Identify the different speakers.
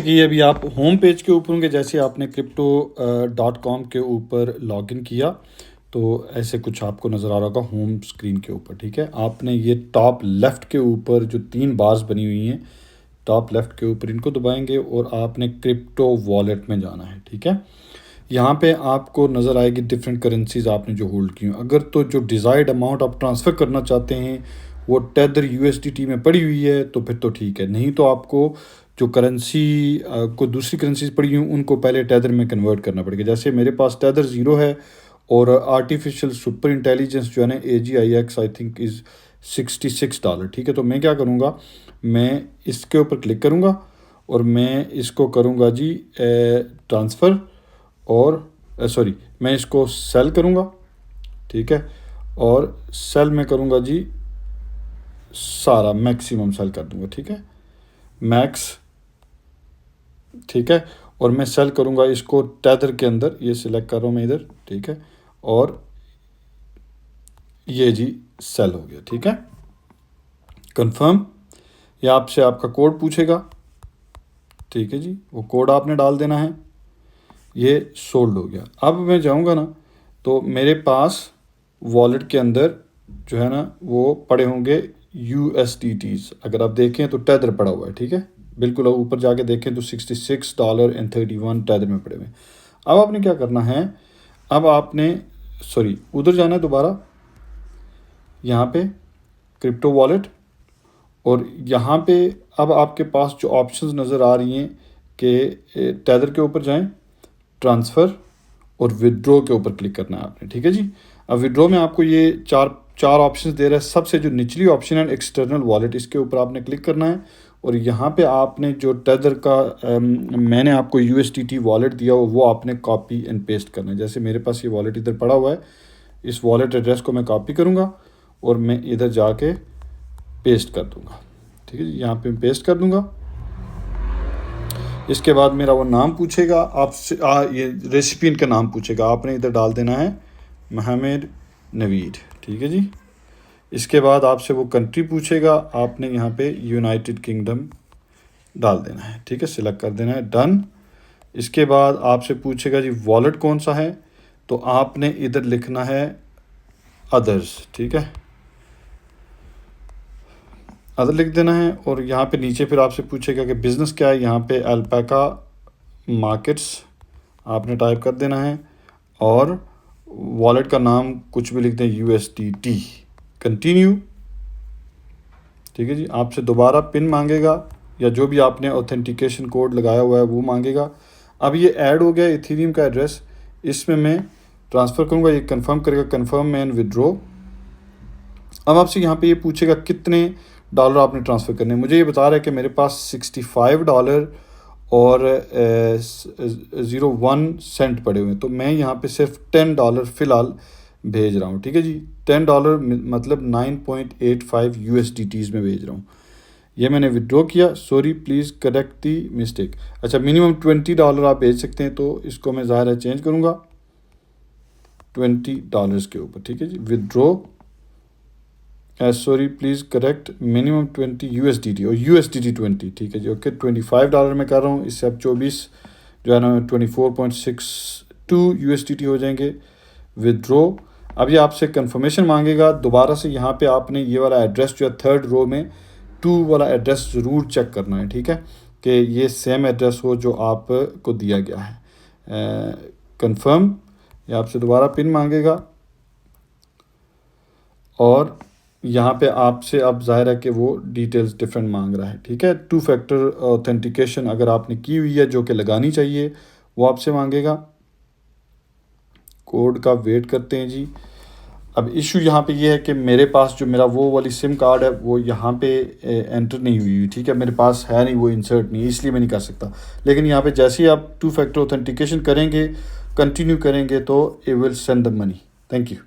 Speaker 1: कि अभी आप होम पेज के ऊपर होंगे, जैसे आपने crypto.com के ऊपर लॉगिन किया तो ऐसे कुछ आपको नज़र आ रहा होगा होम स्क्रीन के ऊपर। ठीक है, आपने ये टॉप लेफ़्ट के ऊपर जो 3 बार्स बनी हुई हैं, टॉप लेफ़्ट के ऊपर इनको दबाएंगे और आपने क्रिप्टो वॉलेट में जाना है। ठीक है, यहाँ पे आपको नज़र आएगी डिफरेंट करेंसीज आपने जो होल्ड की हो। अगर तो जो डिज़ायर्ड अमाउंट आप ट्रांसफ़र करना चाहते हैं वो टेदर USDT में पड़ी हुई है तो फिर तो ठीक है, नहीं तो आपको जो करेंसी को दूसरी करेंसीज पड़ी हुई उनको पहले टेदर में कन्वर्ट करना पड़ेगा। जैसे मेरे पास टेदर 0 है और आर्टिफिशियल सुपर इंटेलिजेंस जो है ना AGIX आई थिंक इज़ $66। ठीक है, तो मैं क्या करूँगा, मैं इसके ऊपर क्लिक करूँगा और मैं इसको करूँगा जी ट्रांसफ़र और सॉरी मैं इसको सेल करूँगा। ठीक है, और सेल में करूँगा जी सारा मैक्सिमम सेल कर दूँगा। ठीक है, मैक्स। ठीक है, और मैं सेल करूँगा इसको टेदर के अंदर, ये सिलेक्ट कर रहा हूँ मैं इधर। ठीक है, और ये जी सेल हो गया। ठीक है, कंफर्म। या आपसे आपका कोड पूछेगा। ठीक है जी, वो कोड आपने डाल देना है। ये सोल्ड हो गया। अब मैं जाऊंगा ना तो मेरे पास वॉलेट के अंदर जो है ना वो पड़े होंगे USDTs। अगर आप देखें तो टेदर पड़ा हुआ है। ठीक है, बिल्कुल ऊपर जाके देखें तो $66.31 टेदर में पड़े हुए हैं। अब आपने क्या करना है, अब आपने सॉरी उधर जाना है दोबारा, यहाँ पे क्रिप्टो वॉलेट, और यहाँ पे अब आपके पास जो ऑप्शंस नज़र आ रही हैं कि टेदर के ऊपर जाएं, ट्रांसफ़र और विड्रॉ के ऊपर क्लिक करना है आपने। ठीक है जी, अब विड्रॉ में आपको ये चार ऑप्शंस दे रहा है। सबसे जो निचली ऑप्शन है एक्सटर्नल वॉलेट, इसके ऊपर आपने क्लिक करना है और यहाँ पे आपने जो टेदर का मैंने आपको USDT वॉलेट दिया वो आपने कॉपी एंड पेस्ट करना है। जैसे मेरे पास ये वॉलेट इधर पड़ा हुआ है, इस वॉलेट एड्रेस को मैं कॉपी करूँगा और मैं इधर जाके पेस्ट कर दूँगा। ठीक है जी, यहाँ पे पेस्ट कर दूँगा। इसके बाद मेरा वो नाम पूछेगा आपसे, ये रेसिपिएंट का नाम पूछेगा, आपने इधर डाल देना है मोहम्मद नवीद। ठीक है जी, इसके बाद आपसे वो कंट्री पूछेगा, आपने यहाँ पे यूनाइटेड किंगडम डाल देना है। ठीक है, सिलेक्ट कर देना है, डन। इसके बाद आपसे पूछेगा जी वॉलेट कौन सा है, तो आपने इधर लिखना है अदर्स। ठीक है, अदर लिख देना है और यहाँ पे नीचे फिर आपसे पूछेगा कि बिज़नेस क्या है, यहाँ पे अल्पाका मार्केट्स आपने टाइप कर देना है और वॉलेट का नाम कुछ भी लिख दें USDT, कंटिन्यू। ठीक है जी, आपसे दोबारा पिन मांगेगा या जो भी आपने ऑथेंटिकेशन कोड लगाया हुआ है वो मांगेगा। अब ये ऐड हो गया इथेरियम का एड्रेस, इसमें मैं ट्रांसफ़र करूँगा, ये कंफर्म करेगा, कंफर्म एंड विड्रॉ। अब आपसे यहाँ पे ये पूछेगा कितने डॉलर आपने ट्रांसफ़र करने। मुझे ये बता रहा है कि मेरे पास $65 और 01 सेंट पड़े हुए हैं, तो मैं यहाँ पे सिर्फ $10 फ़िलहाल भेज रहा हूँ। ठीक है जी, $10 मतलब 9.85 USDTs में भेज रहा हूँ। ये मैंने विड्रॉ किया। Sorry please correct the mistake. अच्छा, मिनिमम $20 आप भेज सकते हैं, तो इसको मैं ज़ाहिर है चेंज करूँगा $20 के ऊपर। ठीक है जी, withdraw sorry please correct minimum 20 USDT और USDT 20। ठीक है जी, ओके, $25 में कर रहा हूँ, इससे अब 24 जो है ना 24.62 USDT हो जाएंगे। विड्रॉ। अब ये आपसे कंफर्मेशन मांगेगा दोबारा से। यहाँ पे आपने ये वाला एड्रेस जो है थर्ड रो में 2 वाला एड्रेस ज़रूर चेक करना है। ठीक है, कि ये सेम एड्रेस हो जो आपको दिया गया है। कंफर्म। ये आपसे दोबारा पिन मांगेगा और यहाँ पे आपसे अब ज़ाहिर है कि वो डिटेल्स डिफरेंट मांग रहा है। ठीक है, 2 फैक्टर ऑथेंटिकेशन अगर आपने की हुई है जो कि लगानी चाहिए वो आपसे मांगेगा। कोड का वेट करते हैं जी। अब इशू यहाँ पे ये है कि मेरे पास जो मेरा वो वाली सिम कार्ड है वो यहाँ पे एंटर नहीं हुई। ठीक है, मेरे पास है नहीं, वो इंसर्ट नहीं, इसलिए मैं नहीं कर सकता। लेकिन यहाँ पे जैसे ही आप 2 फैक्टर ऑथेंटिकेशन करेंगे, कंटिन्यू करेंगे, तो it will send the money. Thank you.